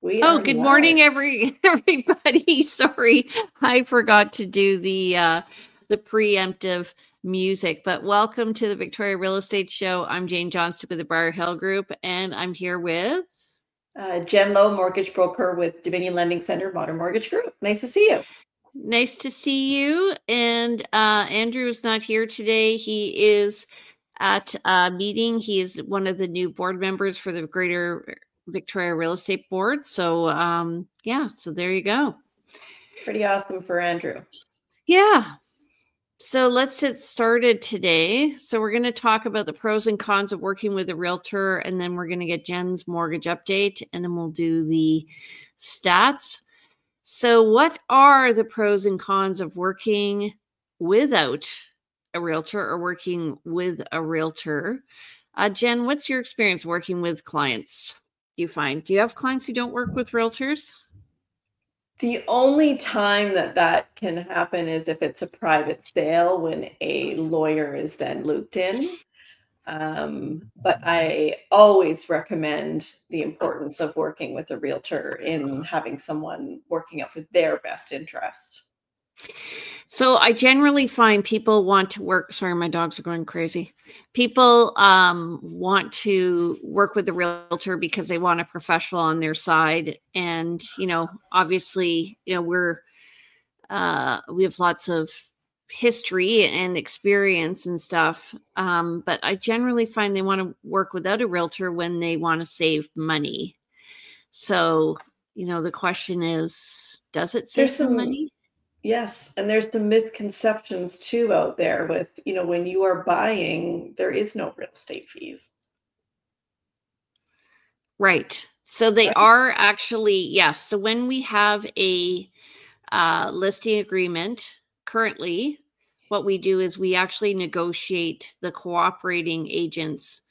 We Oh, are good live. morning, everybody. Sorry, I forgot to do the preemptive music, but welcome to the Victoria Real Estate Show. I'm Jane Johnston with the Briar Hill Group, and I'm here with Jen Lowe, mortgage broker with Dominion Lending Center, Modern Mortgage Group. Nice to see you. Nice to see you. And Andrew is not here today. He is at a meeting. He is one of the new board members for the Greater Victoria Real Estate Board. So yeah, so there you go. Pretty awesome for Andrew. Yeah. So let's get started today. So we're going to talk about the pros and cons of working with a realtor, and then we're going to get Jen's mortgage update, and then we'll do the stats. So what are the pros and cons of working without a realtor or working with a realtor? Jen, what's your experience working with clients? Do you have clients who don't work with realtors? The only time that can happen is if it's a private sale when a lawyer is then looped in. But I always recommend the importance of working with a realtor in having someone working out for their best interest. So I generally find people want to work. Sorry, my dogs are going crazy. People want to work with a realtor because they want a professional on their side. And, obviously, we have lots of history and experience and stuff. But I generally find they want to work without a realtor when they want to save money. So, the question is, does it save some money? Yes. And there's some misconceptions too out there with, when you are buying, there is no real estate fees. Right. So they are actually, yes. So when we have a listing agreement currently, what we do is we actually negotiate the cooperating agent's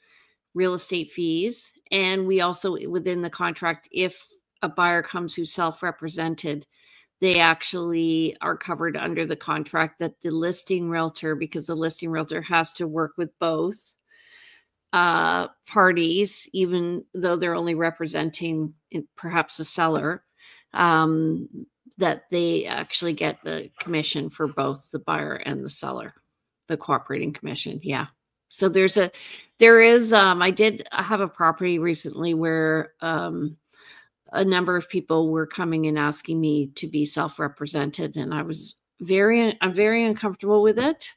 real estate fees. And we also, within the contract, if a buyer comes who's self-represented, they actually are covered under the contract that the listing realtor, because the listing realtor has to work with both parties, even though they're only representing perhaps the seller, that they actually get the commission for both the buyer and the seller, the cooperating commission. Yeah. So I did have a property recently where a number of people were coming and asking me to be self-represented, and I'm very uncomfortable with it.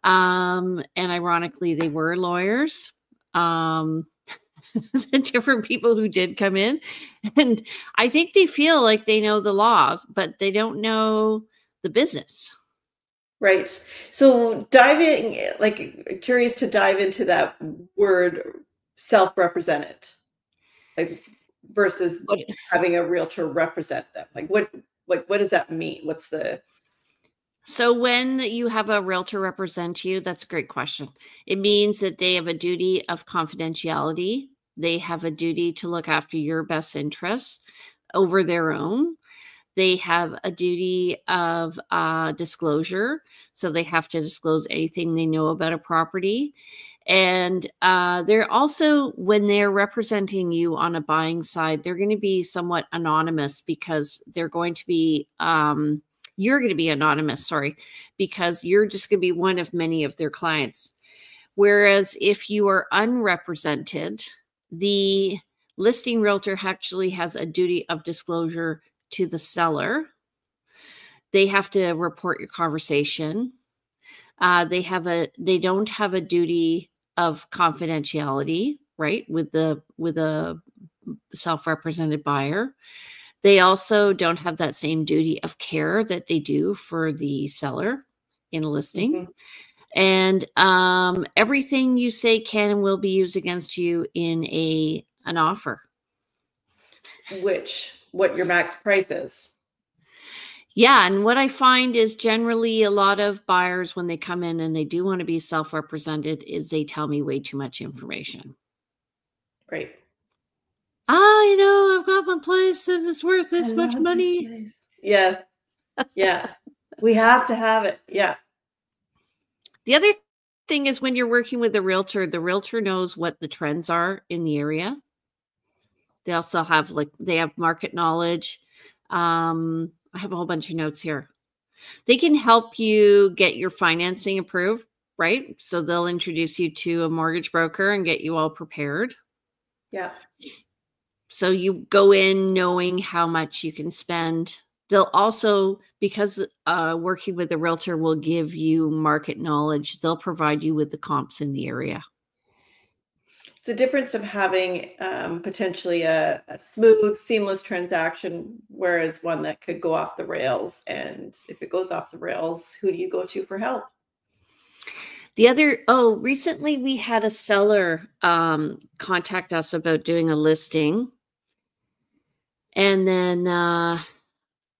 And ironically, they were lawyers. The different people who did come in, and I think they feel like they know the laws, but they don't know the business. Right. So curious to dive into that word self-represented, versus having a realtor represent them. What does that mean? So when you have a realtor represent you, that's a great question. It means that they have a duty of confidentiality. They have a duty to look after your best interests over their own. They have a duty of disclosure. So they have to disclose anything they know about a property. And they're also, when they're representing you on a buying side, they're going to be somewhat anonymous because they're going to be you're going to be anonymous, because you're just going to be one of many of their clients. Whereas if you are unrepresented, the listing realtor actually has a duty of disclosure to the seller. They have to report your conversation. They don't have a duty of confidentiality, right, with a self-represented buyer. They also don't have that same duty of care that they do for the seller in a listing. Mm-hmm. And everything you say can and will be used against you in an offer. What your max price is. Yeah. And what I find is generally a lot of buyers, when they come in and they do want to be self-represented, is they tell me way too much information. Right. I've got my place and it's worth this much money. Yes. Yeah. We have to have it. Yeah. The other thing is, when you're working with the realtor knows what the trends are in the area. They also have they have market knowledge. I have a whole bunch of notes here. They can help you get your financing approved, right? So they'll introduce you to a mortgage broker and get you all prepared. Yeah. So you go in knowing how much you can spend. They'll also, because working with a realtor will give you market knowledge, they'll provide you with the comps in the area. It's the difference of having potentially a smooth, seamless transaction, whereas one that could go off the rails. And if it goes off the rails, who do you go to for help? Recently we had a seller contact us about doing a listing. And then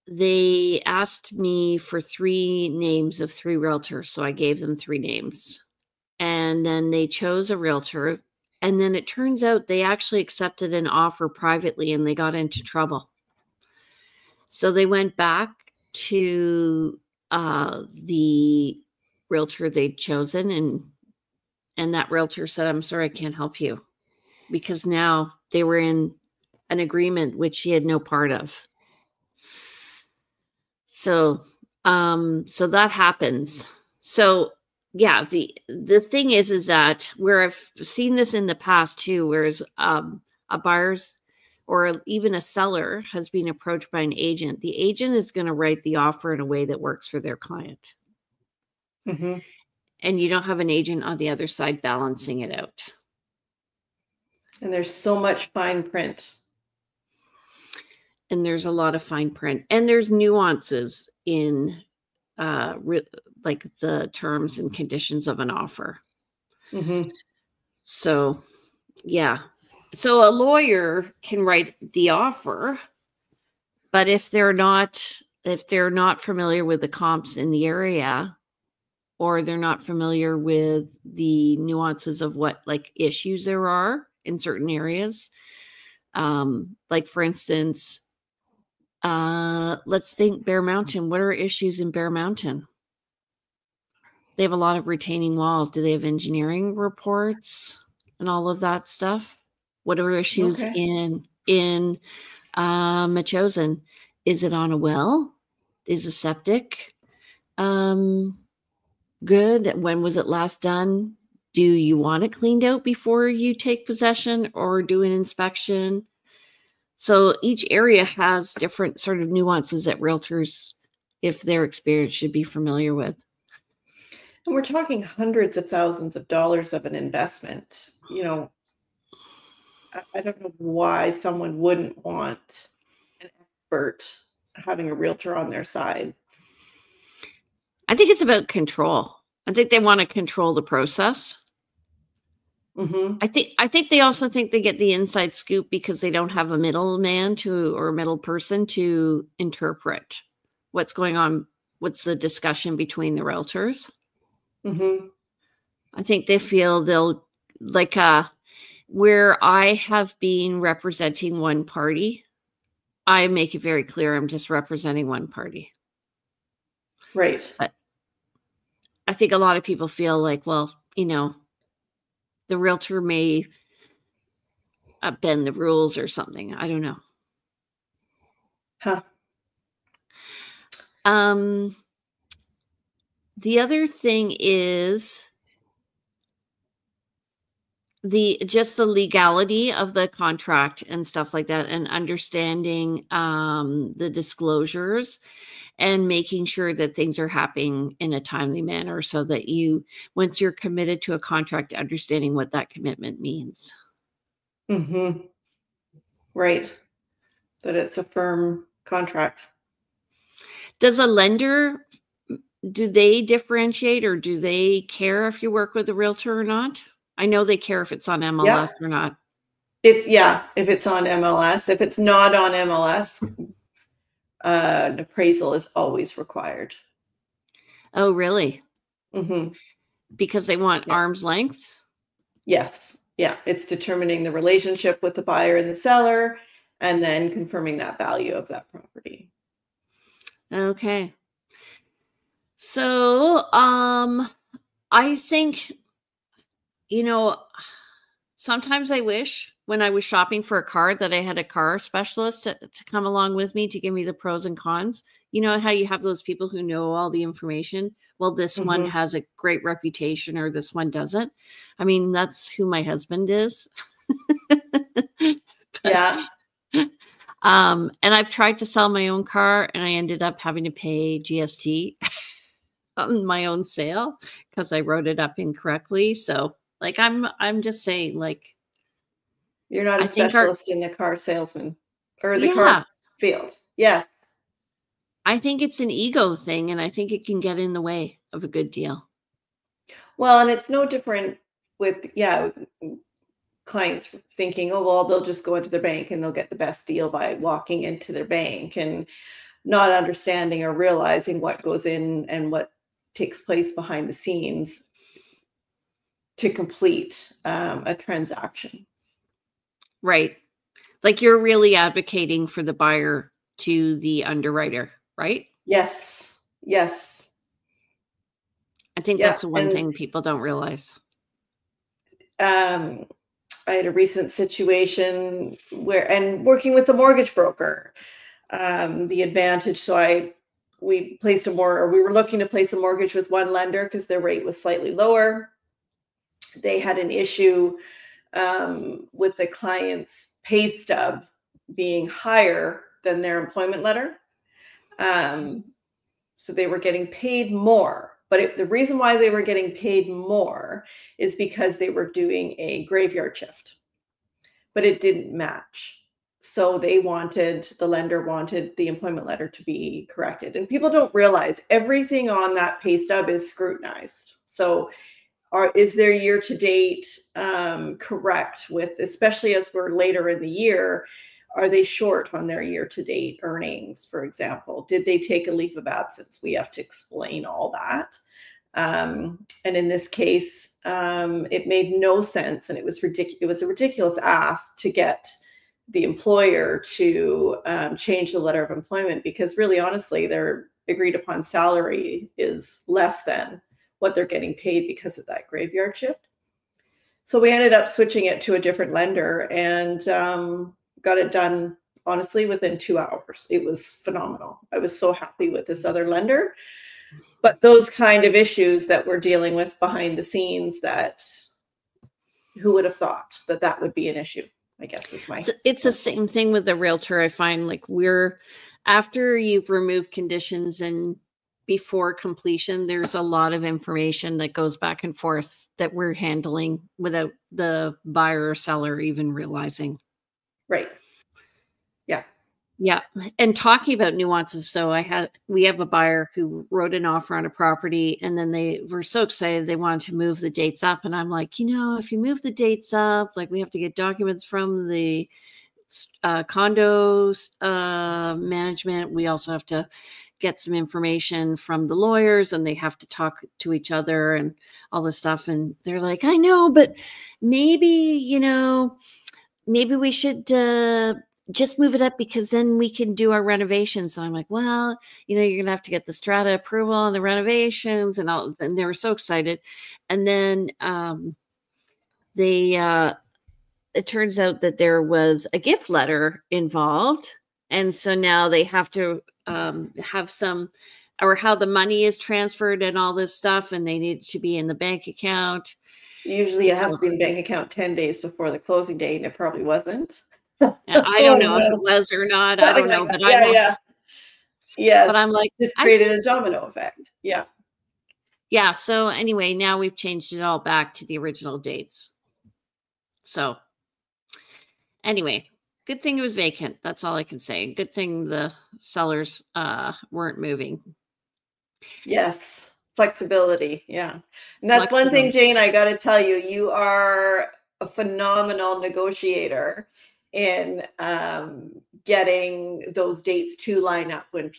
they asked me for 3 names of 3 realtors. So I gave them 3 names. And then they chose a realtor. And then it turns out they actually accepted an offer privately and they got into trouble. So they went back to the realtor they'd chosen, and that realtor said, "I'm sorry, I can't help you," because now they were in an agreement which she had no part of. So that happens. So yeah, the thing is that where I've seen this in the past too, whereas a buyer's or even a seller has been approached by an agent, the agent is going to write the offer in a way that works for their client. Mm-hmm. And you don't have an agent on the other side balancing it out. And there's so much fine print. And there's a lot of fine print. And there's nuances in like the terms and conditions of an offer. Mm-hmm. So, yeah. So a lawyer can write the offer, but if they're not familiar with the comps in the area, or they're not familiar with the nuances of what like issues there are in certain areas, like for instance, let's think Bear Mountain. What are issues in Bear Mountain? They have a lot of retaining walls. Do they have engineering reports and all of that stuff? What are issues in Machosen? Is it on a well? Is a septic good? When was it last done? Do you want it cleaned out before you take possession or do an inspection? So each area has different sort of nuances that realtors, if they're experienced, should be familiar with. And we're talking hundreds of thousands of dollars of an investment. You know, I don't know why someone wouldn't want an expert having a realtor on their side. I think it's about control. I think they want to control the process. Mm-hmm. I think they also think they get the inside scoop because they don't have a middleman or a middle person to interpret what's going on. What's the discussion between the realtors? Mm-hmm. I think they feel they'll like where I have been representing one party, I make it very clear I'm just representing one party. Right. But I think a lot of people feel like, well, you know, the realtor may bend the rules or something. I don't know. Huh. The other thing is the legality of the contract and stuff like that, and understanding the disclosures and making sure that things are happening in a timely manner so that once you're committed to a contract, understanding what that commitment means. Mm-hmm. Right. That it's a firm contract. Does a lender, do they differentiate or do they care if you work with a realtor or not? I know they care if it's on MLS or not. If it's on MLS. If it's not on MLS, an appraisal is always required. Oh, really? Mm-hmm. Because they want arm's length? Yes. Yeah. It's determining the relationship with the buyer and the seller and then confirming that value of that property. Okay. So, I think, sometimes I wish when I was shopping for a car that I had a car specialist to come along with me to give me the pros and cons. You know how you have those people who know all the information? Well, this one Mhm. has a great reputation or this one doesn't. I mean, that's who my husband is. Yeah. And I've tried to sell my own car and I ended up having to pay GST on my own sale because I wrote it up incorrectly. So like I'm just saying, like, You're not a I think our specialist in the car salesman or the car yeah, field. Yes. I think it's an ego thing and I think it can get in the way of a good deal. Well, and it's no different with, yeah, clients thinking, oh, well, they'll just go into their bank and they'll get the best deal by walking into their bank and not understanding or realizing what goes in and what takes place behind the scenes to complete a transaction. Right. Like you're really advocating for the buyer to the underwriter, right? Yes. Yes. I think Yeah. that's the one And thing people don't realize. I had a recent situation where, and working with the mortgage broker, the advantage. So we placed we were looking to place a mortgage with one lender because their rate was slightly lower. They had an issue with the client's pay stub being higher than their employment letter. So they were getting paid more. But the reason why they were getting paid more is because they were doing a graveyard shift, but it didn't match. So the lender wanted the employment letter to be corrected. And people don't realize everything on that pay stub is scrutinized. So is their year to date correct with, especially as we're later in the year, are they short on their year to date earnings, for example? Did they take a leave of absence? We have to explain all that. And in this case, it made no sense. And it was ridiculous. It was a ridiculous ask to get the employer to change the letter of employment, because really, honestly, their agreed upon salary is less than what they're getting paid because of that graveyard shift. So we ended up switching it to a different lender and got it done, honestly, within 2 hours. It was phenomenal. I was so happy with this other lender. But those kind of issues that we're dealing with behind the scenes, that who would have thought that that would be an issue, I guess is my. It's the same thing with the realtor. I find like after you've removed conditions and before completion, there's a lot of information that goes back and forth that we're handling without the buyer or seller even realizing. Right. Yeah. Yeah. And talking about nuances. So we have a buyer who wrote an offer on a property and then they were so excited they wanted to move the dates up. And I'm like, if you move the dates up, like we have to get documents from the condos management. We also have to get some information from the lawyers and they have to talk to each other and all this stuff. And they're like, I know, but maybe, maybe we should just move it up because then we can do our renovations. So I'm like, well, you're going to have to get the strata approval on the renovations and all. And they were so excited. And then it turns out that there was a gift letter involved. And so now they have to have some, or how the money is transferred and all this stuff. And they need to be in the bank account. Usually it has to be in the bank account 10 days before the closing date, and it probably wasn't. I don't know if it was or not. I don't know, Like but yeah. But I'm like, just created a domino effect. Yeah. Yeah. So anyway, now we've changed it all back to the original dates. So anyway, good thing it was vacant. That's all I can say. Good thing the sellers weren't moving. Yes. Flexibility. Yeah. And that's one thing, Jane, I got to tell you, you are a phenomenal negotiator in getting those dates to line up when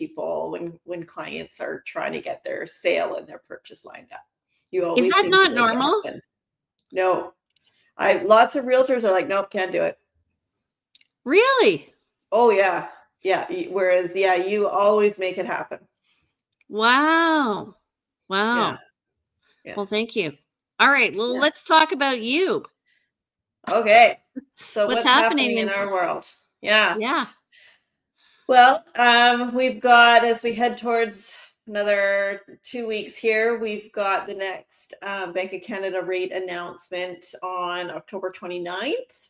clients are trying to get their sale and their purchase lined up. You always Is that seem not to make normal? it happen. No. Lots of realtors are like, nope, can't do it. Really? Oh yeah. Yeah. Whereas, yeah, you always make it happen. Wow. Yeah. Well, thank you. All right. Well, let's talk about you. Okay. So What's what's happening happening in in our world? Yeah. yeah. Well, we've got, as we head towards another 2 weeks here, we've got the next Bank of Canada rate announcement on October 29th.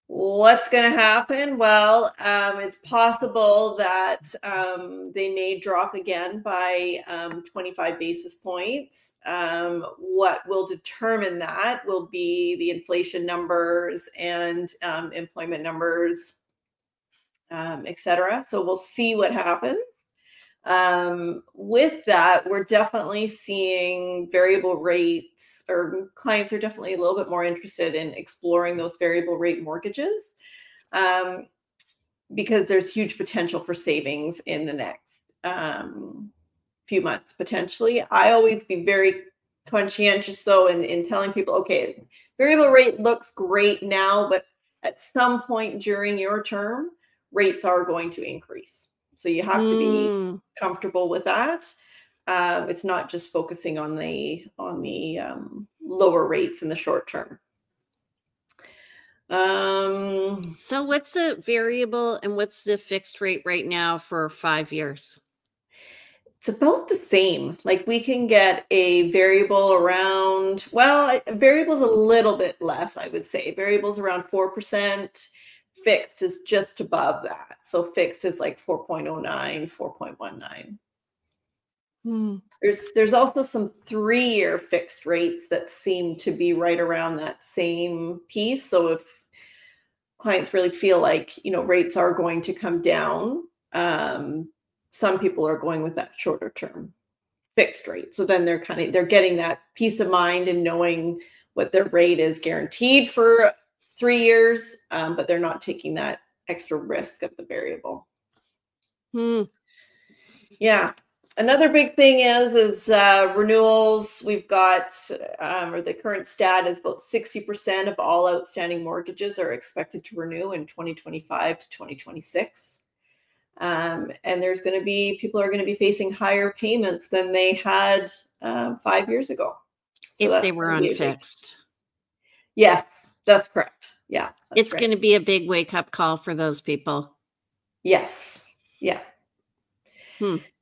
What's going to happen? Well, it's possible that they may drop again by 25 basis points. What will determine that will be the inflation numbers and employment numbers, etc. So we'll see what happens. With that, we're definitely seeing variable rates, or clients are definitely a little bit more interested in exploring those variable rate mortgages, because there's huge potential for savings in the next few months, potentially. I always be very conscientious, though, in telling people, okay, variable rate looks great now, but at some point during your term, rates are going to increase. So you have to be comfortable with that. It's not just focusing on the lower rates in the short term. So what's the variable and what's the fixed rate right now for 5 years? It's about the same. Like we can get a variable around, well, variable's a little bit less, I would say. Variable's around 4%. Fixed is just above that. So fixed is like 4.09, 4.19. There's also some 3-year fixed rates that seem to be right around that same piece. So if clients really feel like, rates are going to come down, some people are going with that shorter term fixed rate. So then they're getting that peace of mind and knowing what their rate is guaranteed for 3 years, but they're not taking that extra risk of the variable. Yeah. Another big thing is renewals. We've got, or the current stat is about 60% of all outstanding mortgages are expected to renew in 2025 to 2026. And people are going to be facing higher payments than they had 5 years ago. So if they were unfixed. Yes, that's correct. Yeah. It's going to be a big wake-up call for those people. Yes. Yeah.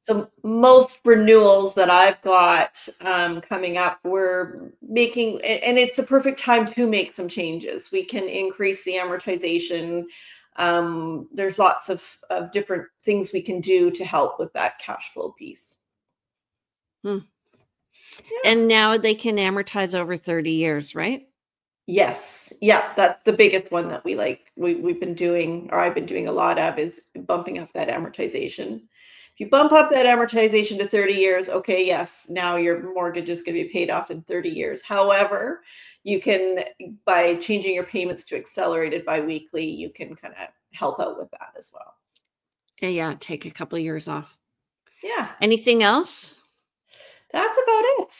So most renewals that I've got coming up, we're making, and it's a perfect time to make some changes. We can increase the amortization. There's lots of different things we can do to help with that cash flow piece. Yeah. And now they can amortize over 30 years, right? Yes. Yeah, that's the biggest one that we've been doing, or I've been doing a lot of, is bumping up that amortization. If you bump up that amortization to 30 years, okay, yes, now your mortgage is going to be paid off in 30 years. However, you can, by changing your payments to accelerated biweekly, you can kind of help out with that as well. Yeah, take a couple of years off. Yeah. Anything else? That's about it.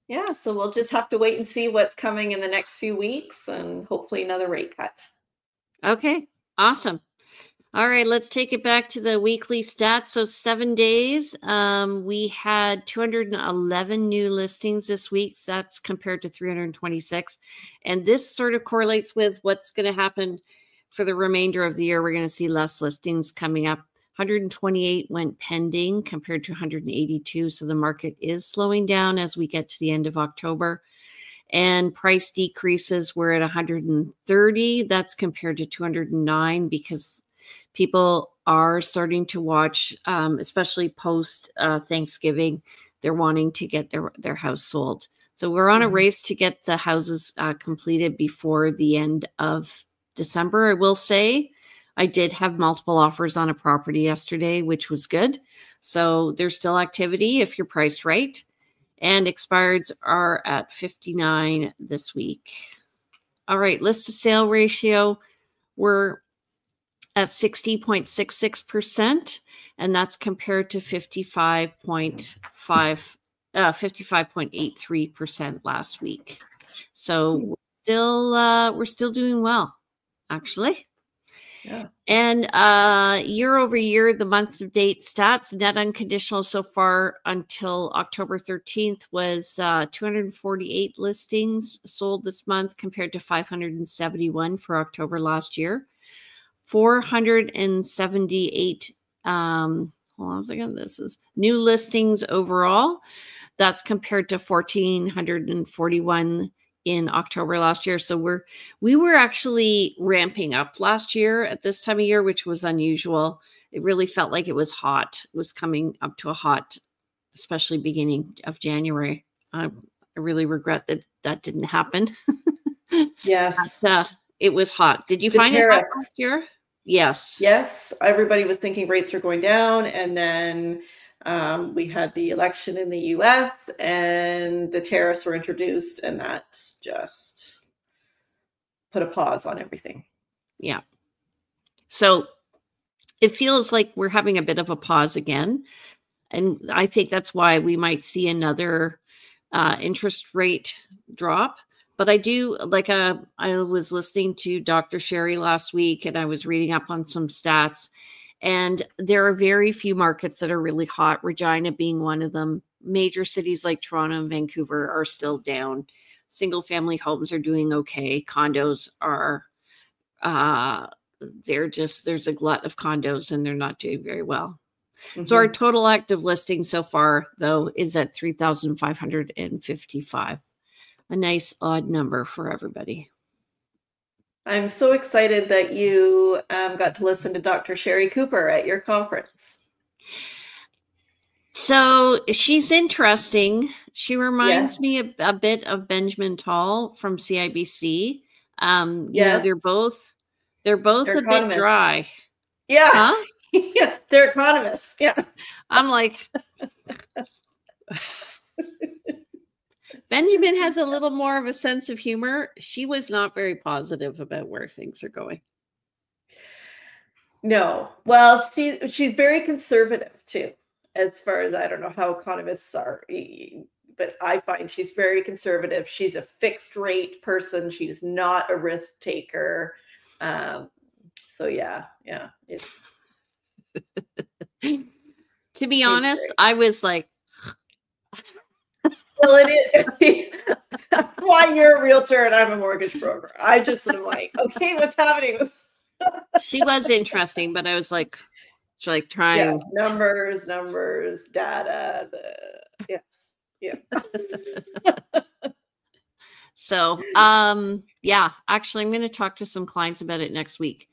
Yeah, so we'll just have to wait and see what's coming in the next few weeks, and hopefully another rate cut. Okay, awesome. All right, let's take it back to the weekly stats. So 7 days, we had 211 new listings this week. That's compared to 326. And this sort of correlates with what's going to happen for the remainder of the year. We're going to see less listings coming up. 128 went pending compared to 182. So the market is slowing down as we get to the end of October. And price decreases were at 130. That's compared to 209 because people are starting to watch, especially post Thanksgiving. They're wanting to get their house sold. So we're on a race to get the houses completed before the end of December. I will say I did have multiple offers on a property yesterday, which was good. So there's still activity if you're priced right. And expireds are at 59 this week. All right, list to sale ratio, we're at 60.66%, and that's compared to 55.83% last week. So we're still doing well, actually. Yeah. And year over year, the month to date stats, net unconditional so far until October 13th was 248 listings sold this month compared to 571 for October last year. 478, hold on a second, this is new listings overall. That's compared to 1,441 in October last year. So we were actually ramping up last year at this time of year, which was unusual. It really felt like it was hot. It was coming up to a hot, especially beginning of January. I really regret that that didn't happen. Yes. But, it was hot. Did you The find it hot tariffs. last year? Yes. Yes. Everybody was thinking rates are going down. And then we had the election in the US and the tariffs were introduced, and that just put a pause on everything. Yeah. So it feels like we're having a bit of a pause again. And I think that's why we might see another interest rate drop. But I do, like, I was listening to Dr. Sherry last week, and I was reading up on some stats. And there are very few markets that are really hot, Regina being one of them. Major cities like Toronto and Vancouver are still down. Single family homes are doing okay. Condos are, there's a glut of condos and they're not doing very well. Mm-hmm. So our total active listing so far, though, is at 3,555. A nice odd number for everybody. I'm so excited that you got to listen to Dr. Sherry Cooper at your conference. So she's interesting. She reminds me a bit of Benjamin Tall from CIBC. You know, they're both a bit dry. Yeah. Huh? Yeah, they're economists. Yeah. I'm like, Benjamin has a little more of a sense of humor. She was not very positive about where things are going. No. Well, she's very conservative too, as far as I don't know how economists are, but I find she's very conservative. She's a fixed rate person. She's not a risk taker. So yeah, it's. To be honest, great. I was like, well, it is. That's why you're a realtor and I'm a mortgage broker. I just am like, okay, what's happening? She was interesting, but I was like trying. Yeah, numbers, data. Yes. Yeah. So, yeah, actually, I'm going to talk to some clients about it next week.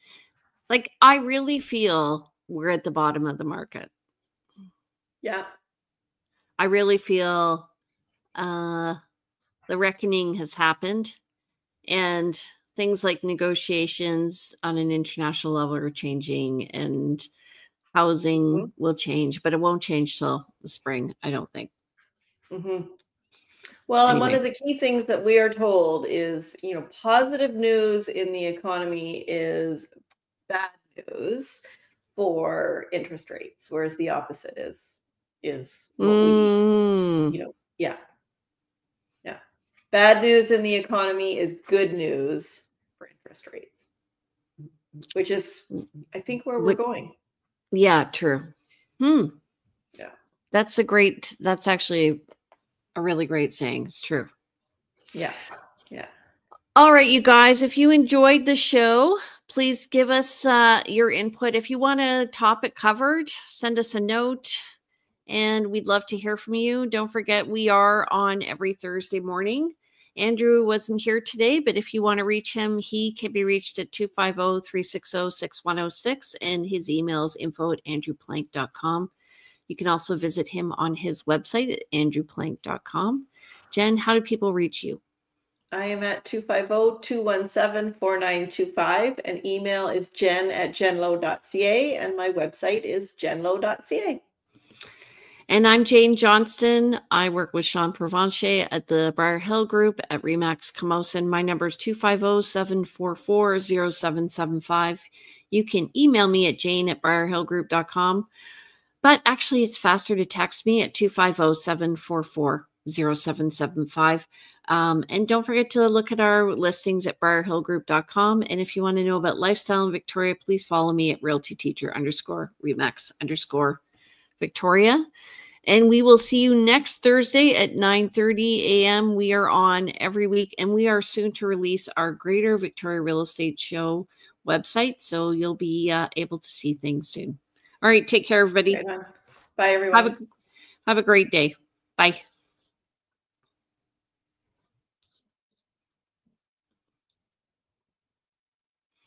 Like, I really feel we're at the bottom of the market. Yeah. I really feel the reckoning has happened, and things like negotiations on an international level are changing, and housing will change, but it won't change till the spring, I don't think. Mm-hmm. Well, and one of the key things that we are told is, positive news in the economy is bad news for interest rates, whereas the opposite is what we, yeah. Bad news in the economy is good news for interest rates, which is, I think, where we're going. Yeah, true. Yeah. That's actually a really great saying. It's true. Yeah. Yeah. All right, you guys, if you enjoyed the show, please give us your input. If you want a topic covered, send us a note, and we'd love to hear from you. Don't forget, we are on every Thursday morning. Andrew wasn't here today, but if you want to reach him, he can be reached at 250-360-6106, and his email is info@andrewplank.com. You can also visit him on his website at andrewplank.com. Jen, how do people reach you? I am at 250-217-4925, and email is jen@jenlow.ca, and my website is jenlow.ca. And I'm Jane Johnston. I work with Sean Provencher at the Briar Hill Group at Remax Camosun. My number is 250-744-0775. You can email me at jane@briarhillgroup.com. But actually, it's faster to text me at 250-744 0775. And don't forget to look at our listings at briarhillgroup.com. And if you want to know about lifestyle in Victoria, please follow me at realtyteacher_remax_Victoria. And we will see you next Thursday at 9:30 a.m. We are on every week, and we are soon to release our Greater Victoria Real Estate Show website. So you'll be able to see things soon. All right. Take care, everybody. Right on. Bye, everyone. Have a great day. Bye.